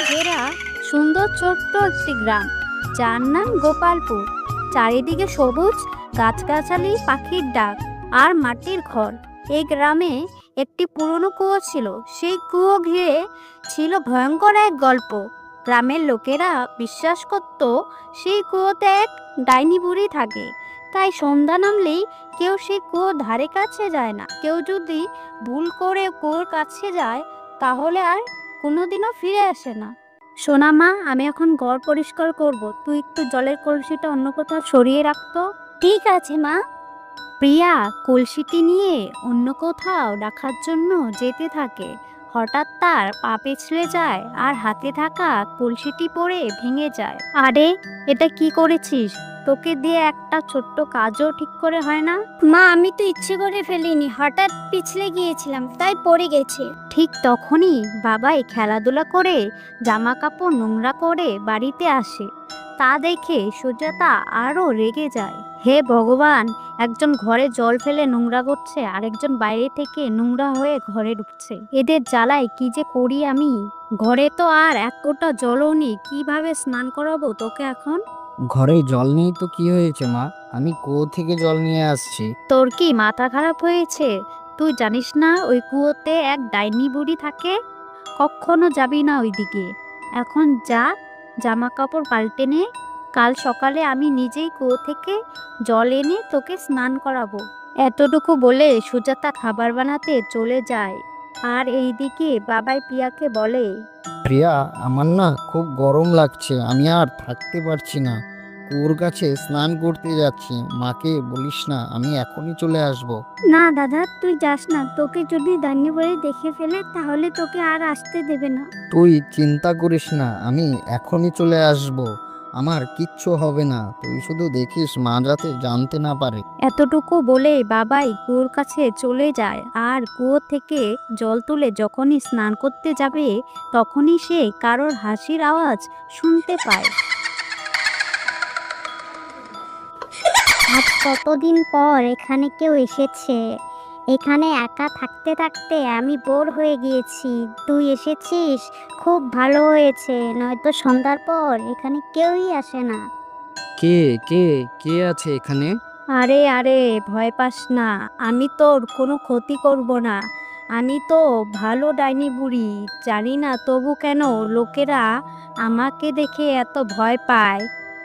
ঘেরা সুন্দর ছোট্ট একটি গ্রাম, যার নাম গোপালপুর। চারিদিকে সবুজ গাছগাছালি, পাখির ডাক আর মাটির ঘর। এই গ্রামে একটি পুরনো কুয়ো ছিল। সেই কুয়ো ঘিরে ছিল ভয়ঙ্কর এক গল্প। গ্রামের লোকেরা বিশ্বাস করত সেই কুয়োতে এক ডাইনি বুড়ি থাকে। তাই সন্ধ্যা নামলেই কেউ সেই কুয়োর ধারে কাছে যায় না। কেউ যদি ভুল করে কুয়োর কাছে যায় তাহলে আর কোনোদিনও ফিরে আসে না। সোনা মা, আমি এখন ঘর পরিষ্কার করব, তুই একটু জলের কলসিটা অন্য কোথাও সরিয়ে রাখতো। ঠিক আছে মা। প্রিয়া কলসিটি নিয়ে অন্য কোথাও রাখার জন্য যেতে থাকে। হঠাৎ তার পা পিছলে যায় আর হাতে থাকা কলসিটি পড়ে ভেঙে যায়। আরে, এটা কি করেছিস? তোকে দিয়ে একটা ছোট্ট কাজও ঠিক করে হয় না? মা, আমি তো ইচ্ছে করে ফেলিনি, হঠাৎ পিছলে গিয়েছিলাম তাই পড়ে গেছে। ঠিক তখনই বাবাই খেলাধুলা করে জামা কাপড় নোংরা করে বাড়িতে আসে। তা দেখে সুজাতা আরো রেগে যায়। হে ভগবান, একজন ঘরে জল ফেলে নোংরা করছে, আরেকজন বাইরে থেকে নোংরা হয়ে ঘরে ঢুকছে। এদের জ্বালায় কি যে করি আমি। ঘরে তো আর এক ফোঁটা জলও নেই, কিভাবে স্নান করাবো তোকে এখন? ঘরে জল নেই তো কি হয়েছে মা? আমি কুয়ো থেকে জল নিয়ে আসছি। তোর কি মাথা খারাপ হয়েছে? তুই জানিস না ওই কুয়োতে এক ডাইনি বুড়ি থাকে? কখনো যাবি না ওইদিকে। এখন যা, জামা কাপড় পাল্টে নে। কাল সকালে আমি নিজেই কুয়ো থেকে জল এনে তোকে স্নান করাবো। এতটুকু বলে সুজাতা খাবার বানাতে চলে যায়। আর এইদিকে বাবাই প্রিয়াকে বলে, প্রিয়া, আমার না খুব গরম লাগছে, আমি আর থাকতে পারছি না। কুয়োর কাছে স্নান করতে যাচ্ছি। মাকে বলিস না, আমি এখনই চলে আসব। না দাদা, তুই যাস না, তোকে যদি ডাইনি বুড়ি দেখে ফেলে তাহলে তোকে আর আসতে দেবে না। তুই চিন্তা করিস না, আমি এখনই চলে আসব। আমার কিচ্ছু হবে না, তুই শুধু দেখিস মা যাতে জানতে না পারে। এতটুকু বলে বাবাই কুয়োর কাছে চলে যায়। আর কুয়ো থেকে জল তুলে যখনই স্নান করতে যাবে তখনই সে কারোর হাসির আওয়াজ শুনতে পায়। আজ কতদিন পর এখানে কেউ এসেছে। এখানে একা থাকতে থাকতে আমি বোর হয়ে গিয়েছি। তুই এসেছিস, খুব ভালো হয়েছে, নয়তো সন্ধ্যার পর এখানে কেউই আসে না। কে কে কে আছে এখানে? আরে আরে, ভয় পাস না, আমি তোর কোনো ক্ষতি করব না। আমি তো ভালো ডাইনি বুড়ি। জানি না তবু কেন লোকেরা আমাকে দেখে এত ভয় পায়।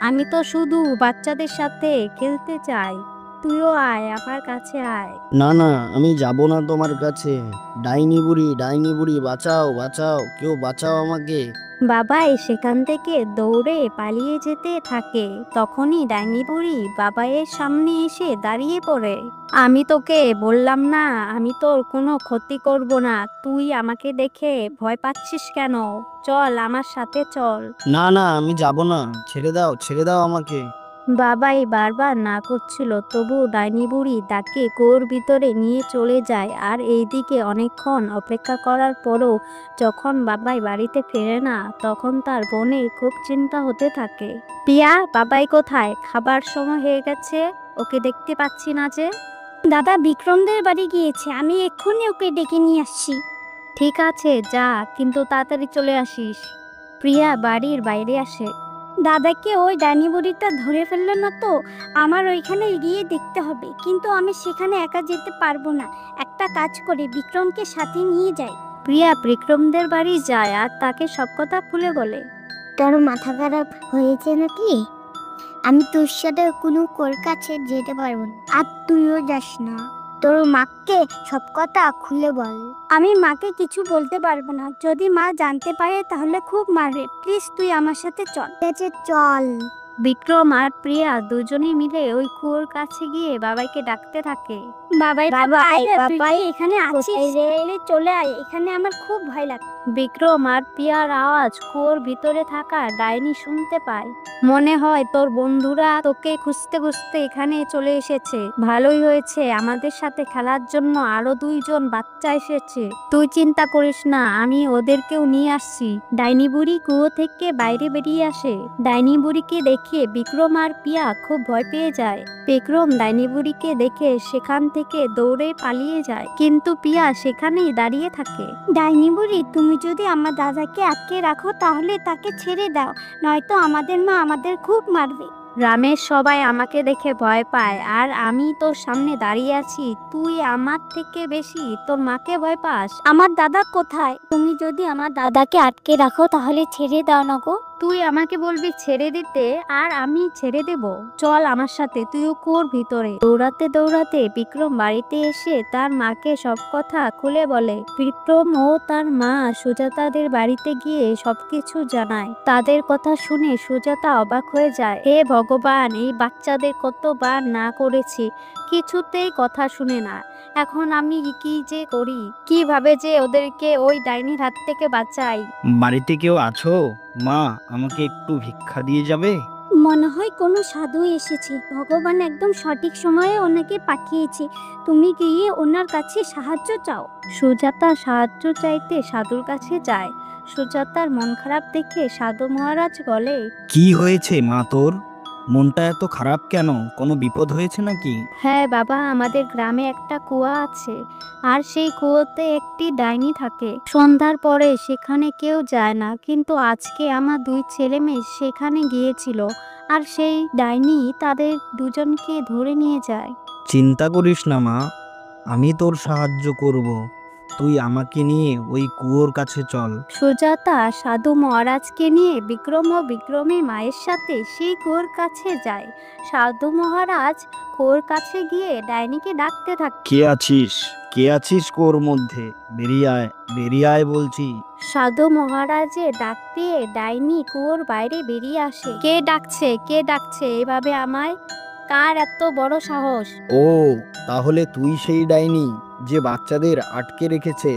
আমি তো শুধু বাচ্চাদের সাথে খেলতে চাই। তুইও আয়, আমার কাছে আয়। না না, আমি যাব না তোমার কাছে। ডাইনি বুড়ি, ডাইনি বুড়ি, বাঁচাও বাঁচাও, কেউ বাঁচাও আমাকে। বাবাই সেখান থেকে দৌড়ে পালিয়ে যেতে থাকে। তখনই ডাইনি বুড়ি বাবাইয়ের সামনে এসে দাঁড়িয়ে পড়ে। আমি তোকে বললাম না আমি তোর কোনো ক্ষতি করব না। তুই আমাকে দেখে ভয় পাচ্ছিস কেন? চল আমার সাথে চল। না না, আমি যাব না, ছেড়ে দাও আমাকে। বাবাই বারবার না করছিল, তবু ডাইনি বুড়ি তাকে কুয়োর ভিতরে নিয়ে চলে যায়। আর এইদিকে অনেকক্ষণ অপেক্ষা করার পরও যখন বাবাই বাড়িতে ফেরে না, তখন তার বোনের খুব চিন্তা হতে থাকে। প্রিয়া, বাবাই কোথায়? খাবার সময় হয়ে গেছে, ওকে দেখতে পাচ্ছি না যে। দাদা বিক্রমদের বাড়ি গিয়েছে, আমি এক্ষুনি ওকে ডেকে নিয়ে আসছি। ঠিক আছে যা, কিন্তু তাড়াতাড়ি চলে আসিস। প্রিয়া বাড়ির বাইরে আসে। দাদাকে ওই ডাইনি বুড়িটা ধরে ফেললো না তো? আমার ওইখানে গিয়ে দেখতে হবে, কিন্তু আমি সেখানে একা যেতে পারবো না। একটা কাজ করে বিক্রমকে সাথে নিয়ে যাই। প্রিয়া বিক্রমদের বাড়ি যায় আর তাকে সব কথা খুলে বলে। তোর মাথা খারাপ হয়েছে নাকি? আমি তোর সাথে কোনো কাছে যেতে পারবো না, আর তুইও যাস না। তোর মাকে সব কথা খুলে বল। আমি মাকে কিছু বলতে পারবো না, যদি মা জানতে পারে তাহলে খুব মারবে। প্লিজ তুই আমার সাথে চল। চল। বিক্রম আর প্রিয়া দুজনেই মিলে ওই কুয়োর কাছে গিয়ে বাবাইকে ডাকতে থাকে। বাবাই বাবাই বাবাই, এখানে আছিস? চলে আয়, এখানে আমার খুব ভয় লাগে। বিক্রম আর প্রিয়ার আওয়াজ কুয়োর ভিতরে থাকা ডাইনি শুনতে পায়। মনে হয় তোর বন্ধুরা তোকে খুঁজতে খুঁজতে এখানে চলে এসেছে। ভালোই হয়েছে, আমাদের সাথে খেলার জন্য আরো 2জন বাচ্চা এসেছে। তুই চিন্তা করিস না, আমি ওদেরকেও নিয়ে আসছি। ডাইনি বুড়ি কুয়ো থেকে বাইরে বেরিয়ে আসে। ডাইনি বুড়িকে দেখে বিক্রম আর প্রিয়া খুব ভয় পেয়ে যায়। বিক্রম ডাইনি বুড়িকে দেখে সেখান থেকে থেকে দৌড়ে পালিয়ে যায়, কিন্তু পিয়া সেখানেই দাঁড়িয়ে থাকে। ডাইনি বুড়ি, তুমি যদি আমার দাদাকে আটকে রাখো তাহলে তাকে ছেড়ে দাও, নয়তো আমাদের মা আমাদের খুব মারবে। গ্রামের সবাই আমাকে দেখে ভয় পায়, আর আমি তোর সামনে দাঁড়িয়ে আছি, তুই আমার থেকে বেশি তোর মাকে ভয় পাস। আমার দাদা কোথায়? তুমি যদি আমার দাদাকে আটকে রাখো তাহলে ছেড়ে দাও না গো। তুই আমাকে বলবি ছেড়ে দিতে, আর আমি ছেড়ে দেব? চল আমার সাথে, তুইও কুয়োর ভিতরে। দৌড়াতে দৌড়াতে বিক্রম বাড়িতে এসে তার মাকে সব কথা খুলে বলে। বিক্রম ও তার মা সুজাতাদের বাড়িতে গিয়ে সবকিছু জানায়। তাদের কথা শুনে সুজাতা অবাক হয়ে যায়। হে ভগবান, এই বাচ্চাদের কতবার না করেছি, কিছুতেই কথা শুনে না। এখন আমি কি যে করি, কিভাবে যে ওদেরকে ওই ডাইনির হাত থেকে বাঁচাই। বাড়িতে কেউ আছো? মা, আমাকে একটু ভিক্ষা দিয়ে যাবে? মনে হয় কোনো সাধু এসেছে, ভগবান একদম সঠিক সময়ে ওনাকে পাঠিয়েছে, তুমি গিয়ে ওনার কাছে সাহায্য চাও। সুজাতা সাহায্য চাইতে সাধুর কাছে যায়। সুজাতার মন খারাপ দেখে সাধু মহারাজ বলে, কি হয়েছে মা তোর? মনটা এত খারাপ কেন? কোনো বিপদ হয়েছে নাকি? হ্যাঁ বাবা, আমাদের গ্রামে একটা কুয়া আছে, আর সেই কুয়োতে একটি ডাইনি থাকে। সন্ধ্যার পরে সেখানে কেউ যায় না, কিন্তু আজকে আমার 2 ছেলে মেয়ে সেখানে গিয়েছিল, আর সেই ডাইনি তাদের দুজনকে ধরে নিয়ে যায়। চিন্তা করিস না মা, আমি তোর সাহায্য করব। তুই আমাকে নিয়ে ওই কুয়োর কাছে চল। সুজাতা সাধু মহারাজকে নিয়ে বিক্রম ও বিক্রমের মায়ের সাথে সেই কুয়োর কাছে যায়। সাধু মহারাজ কুয়োর কাছে গিয়ে ডাইনিকে ডাকতে থাকে। কে আছিস? কে আছিস কুয়োর মধ্যে? বেরিয়ে আয়, বেরিয়ে আয় বলছি। সাধু মহারাজের ডাক দিয়ে ডাইনি কুয়োর বাইরে বেরিয়ে আসে। কে ডাকছে, কে ডাকছে এভাবে আমায়? কার এত বড় সাহস? ও, তাহলে তুই সেই ডাইনি যে বাচ্চাদের আটকে রেখেছে।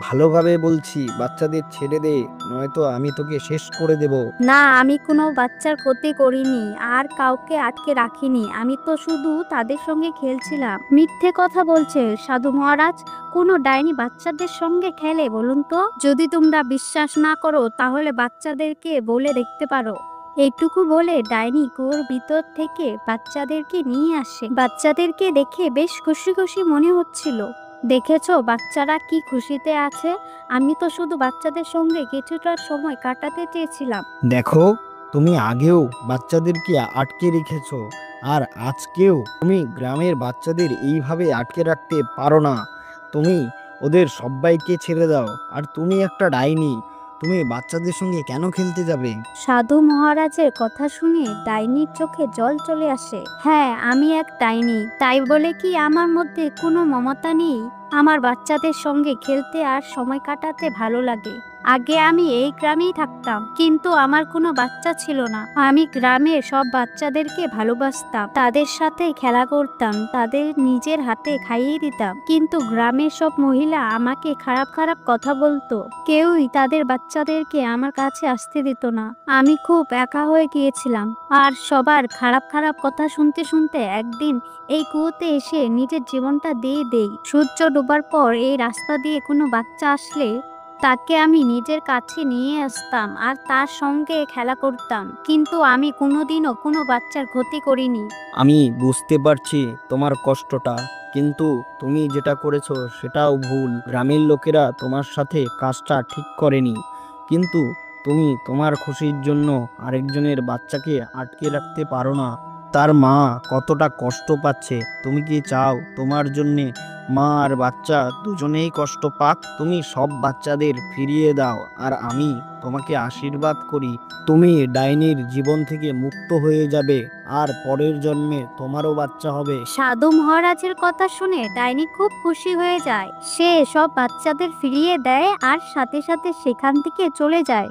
ভালোভাবে বলছি, বাচ্চাদের ছেড়ে দে, নয়তো আমি তোকে শেষ করে দেব। না, আমি কোনো বাচ্চার ক্ষতি করিনি, আর কাউকে আটকে রাখিনি। আমি তো শুধু তাদের সঙ্গে খেলছিলাম। মিথ্যে কথা বলছে সাধু মহারাজ। কোনো ডাইনি বাচ্চাদের সঙ্গে খেলে বলুন তো? যদি তোমরা বিশ্বাস না করো তাহলে বাচ্চাদেরকে বলে দেখতে পারো। এইটুকু বলে ডাইনি কুয়োর ভিতর থেকে বাচ্চাদেরকে নিয়ে আসে। বাচ্চাদেরকে দেখে বেশ খুশি খুশি মনে হচ্ছিল। দেখেছো বাচ্চারা কি খুশিতে আছে? আমি তো শুধু বাচ্চাদের সঙ্গে কিছুটা সময় কাটাতে চেয়েছিলাম। দেখো, তুমি আগেও বাচ্চাদেরকে আটকে রেখেছো, আর আজকেও তুমি গ্রামের বাচ্চাদের এইভাবে আটকে রাখতে পারো না। তুমি ওদের সবাইকে ছেড়ে দাও। আর তুমি একটা ডাইনি, তুমি বাচ্চাদের সঙ্গে কেন খেলতে যাবে? সাধু মহারাজের কথা শুনে ডাইনির চোখে জল চলে আসে। হ্যাঁ, আমি এক ডাইনি, তাই বলে কি আমার মধ্যে কোনো মমতা নেই? আমার বাচ্চাদের সঙ্গে খেলতে আর সময় কাটাতে ভালো লাগে। আগে আমি এই গ্রামেই থাকতাম, কিন্তু আমার কোনো বাচ্চা ছিল না। আমি গ্রামের সব বাচ্চাদেরকে ভালোবাসতাম, তাদের সাথে খেলা করতাম, তাদের নিজের হাতে খাইয়ে দিতাম। কিন্তু গ্রামের সব মহিলা আমাকে খারাপ খারাপ কথা বলতো। কেউই তাদের বাচ্চাদেরকে আমার কাছে আসতে দিত না। আমি খুব একা হয়ে গিয়েছিলাম, আর সবার খারাপ খারাপ কথা শুনতে শুনতে একদিন এই কুয়োতে এসে নিজের জীবনটা দিয়ে দেই। সূর্য ডোবার পর এই রাস্তা দিয়ে কোনো বাচ্চা আসলে তাকে আমি নিজের কাছে নিয়ে আসতাম, আর তার সঙ্গে খেলা করতাম। কিন্তু আমি কোনোদিনও কোনো বাচ্চার ক্ষতি করিনি। আমি বুঝতে পারছি তোমার কষ্টটা, কিন্তু তুমি যেটা করেছো সেটাও ভুল। গ্রামের লোকেরা তোমার সাথে কাজটা ঠিক করেনি, কিন্তু তুমি তোমার খুশির জন্য আরেকজনের বাচ্চাকে আটকে রাখতে পারো না। তার মা কতটা কষ্ট পাচ্ছে, তুমি কি চাও তোমার জন্যে মা আর বাচ্চা দুজনেই কষ্ট পাক? তুমি সব বাচ্চাদের ফিরিয়ে দাও, আর আমি তোমাকে আশীর্বাদ করি, তুমি ডাইনির জীবন থেকে মুক্ত হয়ে যাবে, আর পরের জন্মে তোমারও বাচ্চা হবে। সাধু মহারাজের কথা শুনে ডাইনি খুব খুশি হয়ে যায়। সে সব বাচ্চাদের ফিরিয়ে দেয় আর সাথে সাথে সেখান থেকে চলে যায়।